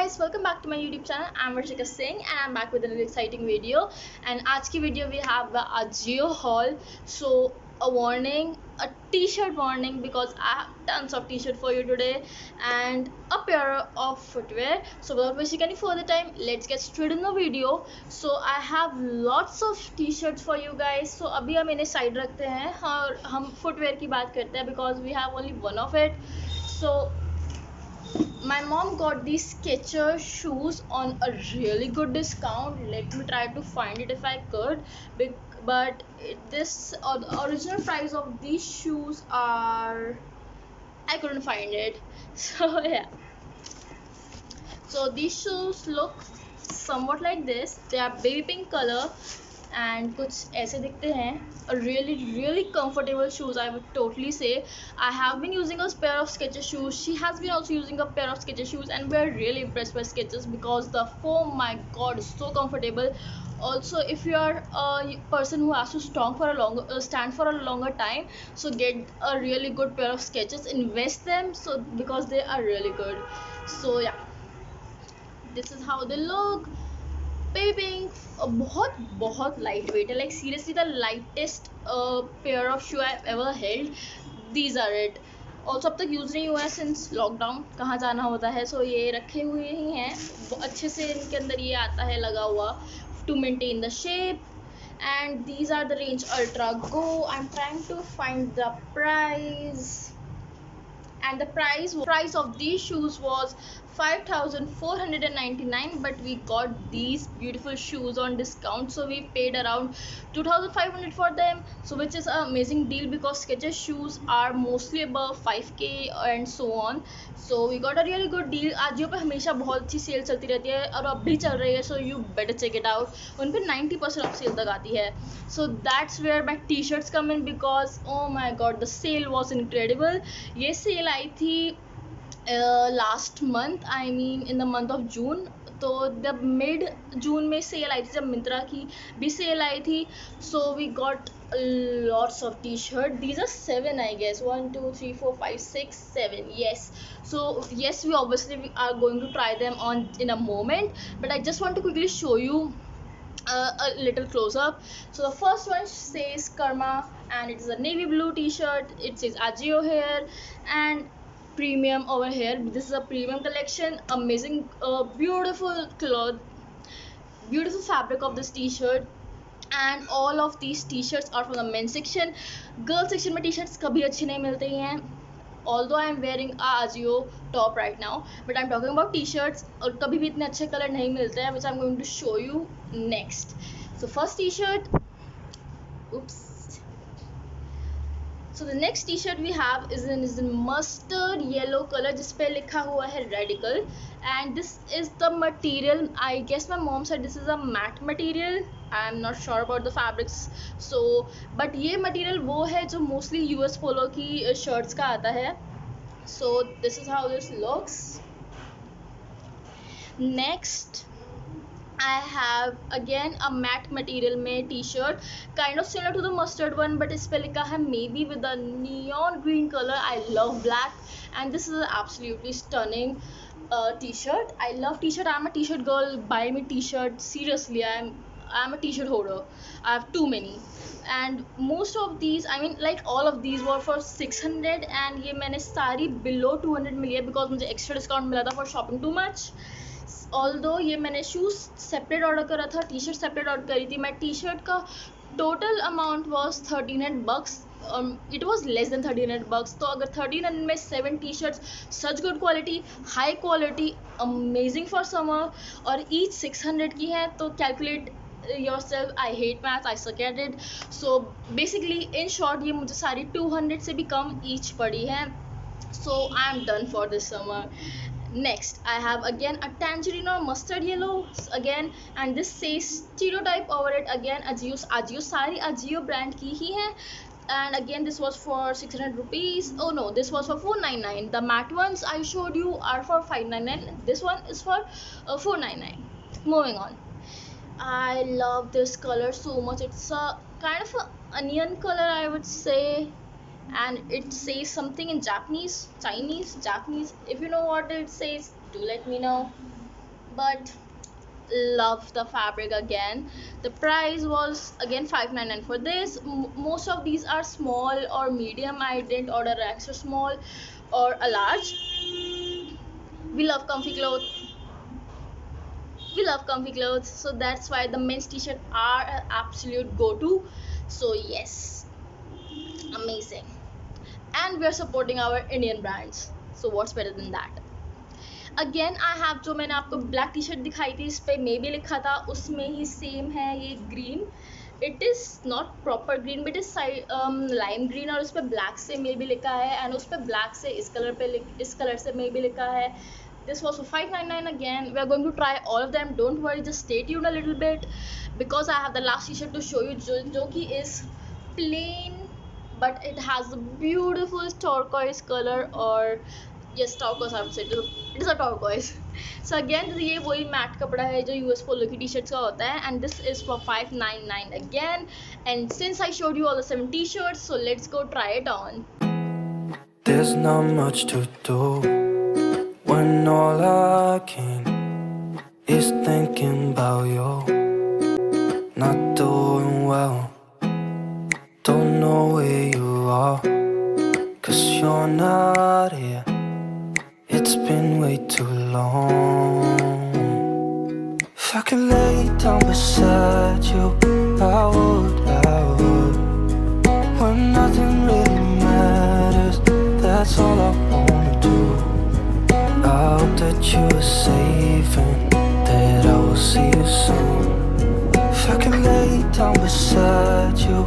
guys, welcome back to my YouTube channel. I'm Varshika Singh and I'm back with another exciting video. And आज की video we have the Ajio haul. So a warning, a t-shirt warning, because I have tons of t-shirt for you today and a pair of footwear. So without wasting any further time, let's get straight in the video. So I have lots of t-shirts for you guys. So अभी हम इन्हें side रखते हैं और हम footwear की बात करते हैं because we have only one of it. So my mom got these Skechers shoes on a really good discount. Let me try to find it if I could. But the original price of these shoes are, I couldn't find it. So yeah. So these shoes look somewhat like this. They are baby pink color and कुछ ऐसे दिखते हैं. A really comfortable shoes, I would totally say. I have been using a pair of Skechers shoes. She has been also using a pair of Skechers shoes and we're really impressed by Skechers because the foam, my god, is so comfortable. Also, if you are a person who has to stand for a longer time, so get a really good pair of Skechers, invest them, so because they are really good. So yeah, this is how they look. Baby pink बहुत बहुत light weight है, like seriously the lightest pair of shoe I ever held. These are it. Also अब तक use नहीं हुआ है since lockdown, कहाँ जाना होता है, सो ये रखे हुए ही हैं अच्छे से. इनके अंदर ये आता है लगा हुआ to maintain the shape. And these are the range ultra go. I am trying to find the price. And the price of these shoes was 5,499, but we got these beautiful shoes on discount, so we paid around 2,500 for them, so which is an amazing deal because Skechers shoes are mostly above 5k and so on. So we got a really good deal. Ajio पे हमेशा बहुत अच्छी cell चलती रहती है और अब भी चल रही है, so you better check it out. उन पे 90% ऑफ सेल तक आती है. So that's where my t-shirts come in because oh my god, the sale was incredible. ये सेल आई थी last month, I mean in the month of June. तो जब मिड जून में सेल आई थी, जब मिंत्रा की भी सेल आई थी, so we got lots of T shirt. These are 7 I guess. 1 2 3 4 5 6 7. yes. So yes, we obviously are going to try them on in a moment, but I just want to quickly show you a little close up. So the first one says Karma and it is a navy blue t-shirt. It says Ajio here and premium over here. This is a premium collection. Amazing, beautiful cloth, beautiful fabric of this t-shirt. And all of these t-shirts are from the men's section. Girl section में t-shirts कभी अच्छी नहीं मिलती हैं. Although I am wearing a Ajio top right now, but I'm talking about t-shirts. और कभी भी इतने अच्छे कलर नहीं मिलते हैं, which I'm going to show you next. So first t-shirt. Oops. So the next t-shirt we have is in mustard yellow color जिस पे लिखा हुआ है radical. And this is the material. I guess my mom said this is a matte material. I am not sure about the fabrics. So but ये material वो है जो mostly US Polo की shirts का आता है. So this is how this looks. Next I have again a matte material में t-shirt, kind of similar to the mustard one, but इस पे लिखा है maybe with a neon green color. I love black and this is an absolutely stunning t-shirt. I love t-shirt. I'm a t-shirt girl. Buy me t-shirt. Seriously, I'm a t-shirt hoarder. I have too many. And most of these, I mean like all of these were for 600 and ये मैंने सारी below 200 मिली है because मुझे extra discount मिला था for shopping too much. Although ये मैंने shoes separate order करा था, टी शर्ट सेपरेट ऑर्डर करी थी. मैं टी शर्ट का total amount was $1,300. It was less than $1,300. तो अगर 1,300 में 7 T shirts, such good quality, high quality, amazing for summer, और ईच 600 की है, तो calculate yourself. I hate math, I suck at it. So basically in short ये मुझे सारी 200 से भी कम ईच पड़ी है. So I am done for this summer. Next I have again a tangerine or mustard yellow again, and this says stereotype over it. Again Ajio सारी Ajio brand की ही है. And again this was for 600 rupees. Oh no, this was for 499. The matte ones I showed you are for 599. This one is for 499. Moving on. I love this color so much. It's a kind of a onion color, I would say, and it says something in Japanese, Chinese, Japanese. If you know what it says, do let me know. but love the fabric again. The price was again $5.99 for this. Most of these are small or medium. I didn't order extra small or a large. We love comfy clothes. We love comfy clothes, so that's why the men's t-shirt are an absolute go-to. So yes, amazing. And we are supporting our Indian brands, so what's better than that? Again I have, जो मैंने आपको black T shirt दिखाई थी इस पर मे भी लिखा था, उसमें ही सेम है ये green. It is not proper green but is lime green, और उस पर ब्लैक से मे भी लिखा है, एंड उस पर ब्लैक से इस कलर पे इस कलर से मे भी लिखा है. This was for $5.99 again. We are going to try all of them. Don't worry, just stay tuned a little bit because I have the last t-shirt to show you, जो कि is plain but it has a beautiful turquoise color, or yes, turquoise I would say. It is a turquoise. So again, ये वही mat कपड़ा है जो US पोलो की t-shirts का होता है, and this is for $5.99 again. And since I showed you all the 7 t-shirts, so let's go try it on. There's not much to do when all I can is thinking about you. Not doing well, don't know where you are, 'cause you're not here. It's been way too long. If I could lay down beside you, I would. When nothing really matters, that's all I wanna do. I hope that you are safe and that I will see you soon. If I could lay down beside you,